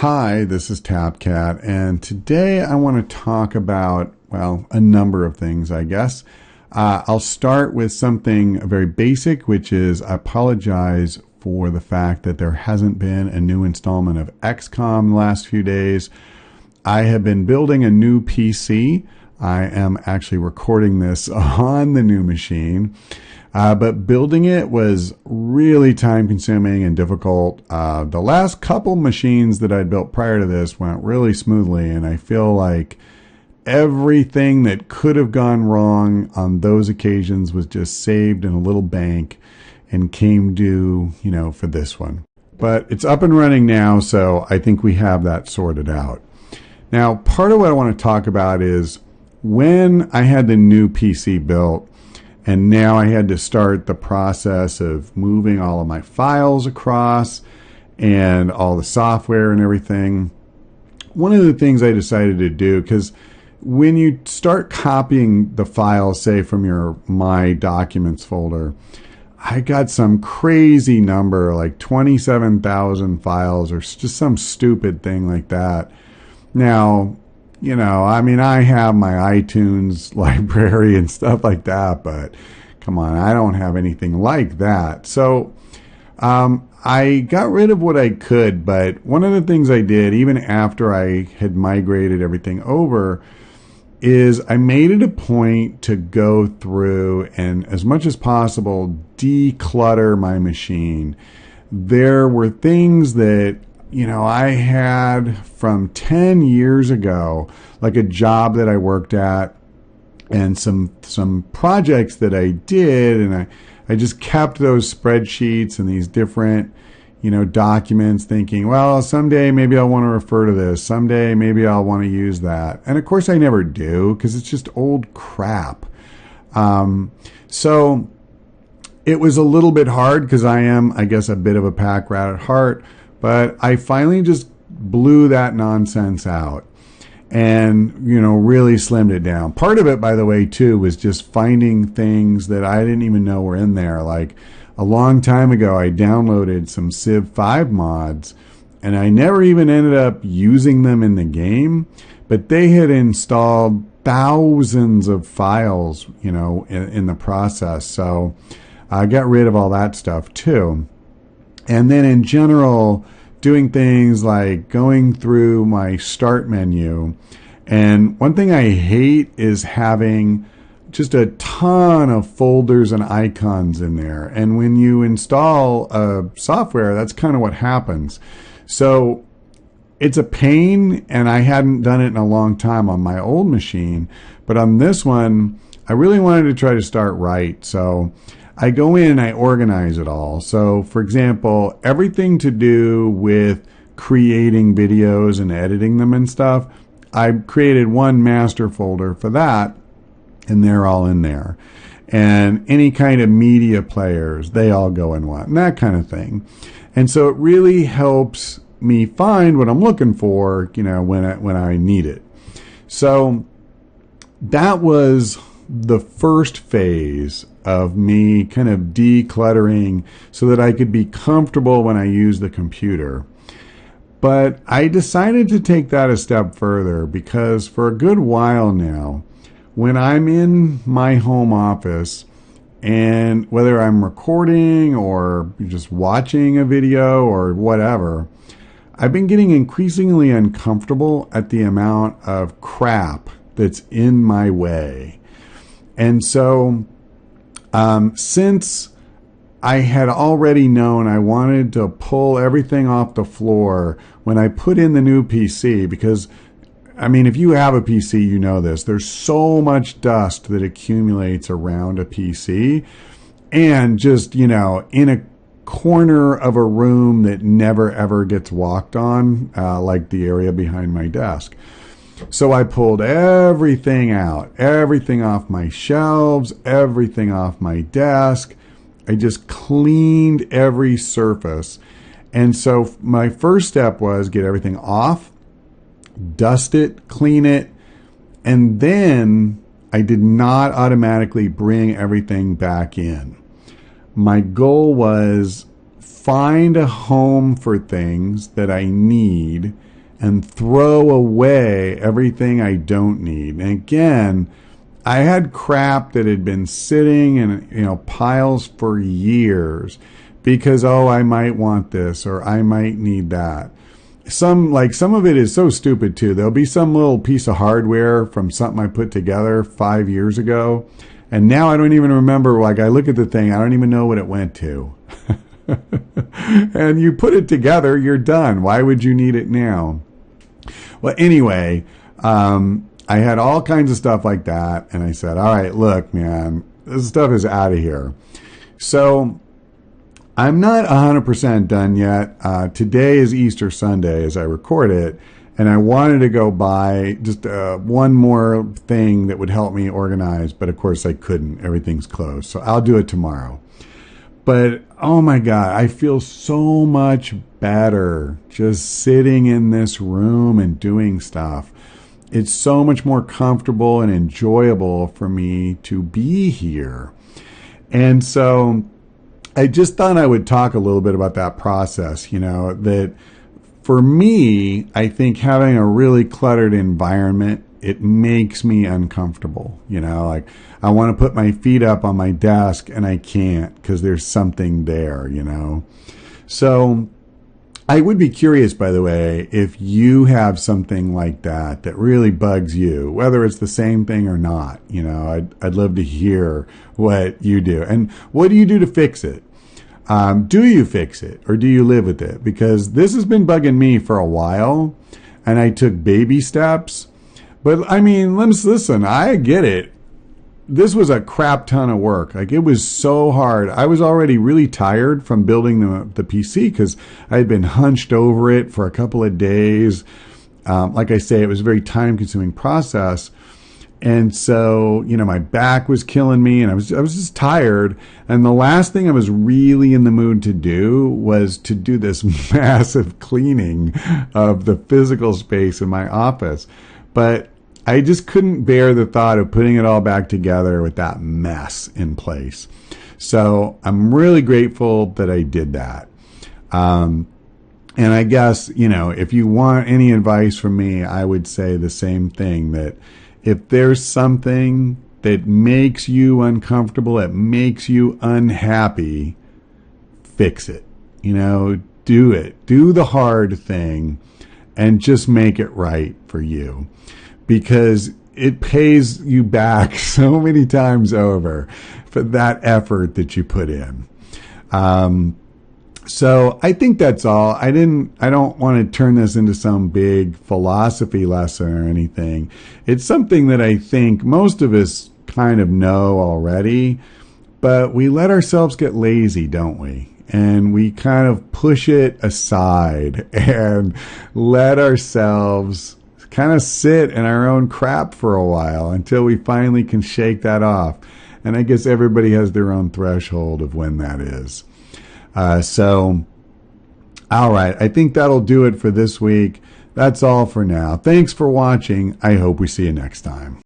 Hi, this is Cat, and today I want to talk about, well, a number of things, I guess. I'll start with something very basic, which is I apologize for the fact that there hasn't been a new installment of XCOM the last few days. I have been building a new PC. I am actually recording this on the new machine. But building it was really time consuming and difficult. The last couple machines that I'd built prior to this went really smoothly, and I feel like everything that could have gone wrong on those occasions was just saved in a little bank and came due, for this one. But it's up and running now, so I think we have that sorted out. Now, part of what I want to talk about is when I had the new PC built, and now I had to start the process of moving all of my files across and all the software and everything. One of the things I decided to do, because when you start copying the files, say from your My Documents folder, I got some crazy number, like 27,000 files or just some stupid thing like that. Now, I have my iTunes library and stuff like that, but come on, I don't have anything like that. So I got rid of what I could, but one of the things I did, even after I had migrated everything over, is I made it a point to go through and, as much as possible, declutter my machine. There were things that I had from 10 years ago, like a job that I worked at and some projects that I did. And I just kept those spreadsheets and these different, documents, thinking, well, someday maybe I'll want to refer to this. Someday maybe I'll want to use that. And of course I never do, because it's just old crap. So it was a little bit hard because I am, I guess, a bit of a pack rat at heart. But I finally just blew that nonsense out and, really slimmed it down. Part of it, by the way, too, was just finding things that I didn't even know were in there. Like a long time ago, I downloaded some Civ 5 mods, and I never even ended up using them in the game. But they had installed thousands of files, in the process. So I got rid of all that stuff, too. And then in general, doing things like going through my start menu. And one thing I hate is having just a ton of folders and icons in there. And when you install software, that's kind of what happens. So it's a pain, and I hadn't done it in a long time on my old machine. But on this one, I really wanted to try to start right. So I go in and I organize it all. So, for example, everything to do with creating videos and editing them and stuff, I created one master folder for that, and they're all in there. And any kind of media players, they all go in one, and that kind of thing. And so it really helps me find what I'm looking for, when I need it. So that was the first phase of me kind of decluttering so that I could be comfortable when I use the computer. But I decided to take that a step further because for a good while now, when I'm in my home office, and whether I'm recording or just watching a video or whatever, I've been getting increasingly uncomfortable at the amount of crap that's in my way. And so since I had already known I wanted to pull everything off the floor when I put in the new PC, because, if you have a PC, you know this. There's so much dust that accumulates around a PC, and just, in a corner of a room that never ever gets walked on, like the area behind my desk. So I pulled everything out, everything off my shelves, everything off my desk. I just cleaned every surface. And so my first step was get everything off, dust it, clean it, and then I did not automatically bring everything back in. My goal was find a home for things that I need and throw away everything I don't need. And again, I had crap that had been sitting in, piles for years because, I might want this or I might need that. Some of it is so stupid too. There'll be some little piece of hardware from something I put together 5 years ago. And now I don't even remember, I look at the thing, I don't even know what it went to. And you put it together, you're done. Why would you need it now? Well, anyway, I had all kinds of stuff like that. And I said, all right, look, man, this stuff is out of here. So I'm not 100% done yet. Today is Easter Sunday as I record it. And I wanted to go buy just one more thing that would help me organize. But of course I couldn't. Everything's closed. So I'll do it tomorrow. But oh my God, I feel so much better just sitting in this room and doing stuff. It's so much more comfortable and enjoyable for me to be here. And so I just thought I would talk a little bit about that process, that for me, I think having a really cluttered environment, it makes me uncomfortable. I want to put my feet up on my desk and I can't because there's something there, So I would be curious, by the way, if you have something like that that really bugs you, whether it's the same thing or not. I'd love to hear what you do. And what do you do to fix it? Do you fix it or do you live with it? Because this has been bugging me for a while and I took baby steps. But listen, I get it. This was a crap ton of work. It was so hard. I was already really tired from building the PC because I had been hunched over it for a couple of days. Like I say, it was a very time-consuming process. And so, my back was killing me and I was just tired. And the last thing I was really in the mood to do was to do this massive cleaning of the physical space in my office. But I just couldn't bear the thought of putting it all back together with that mess in place. So I'm really grateful that I did that. And I guess, if you want any advice from me, I would say the same thing, that if there's something that makes you uncomfortable, it makes you unhappy, fix it. Do it. Do the hard thing and just make it right for you. Because it pays you back so many times over for that effort that you put in. So I think that's all. I don't want to turn this into some big philosophy lesson or anything. It's something that I think most of us kind of know already, but we let ourselves get lazy, don't we? And we kind of push it aside and let ourselves kind of sit in our own crap for a while until we finally can shake that off. And I guess everybody has their own threshold of when that is. So, all right. I think that'll do it for this week. That's all for now. Thanks for watching. I hope we see you next time.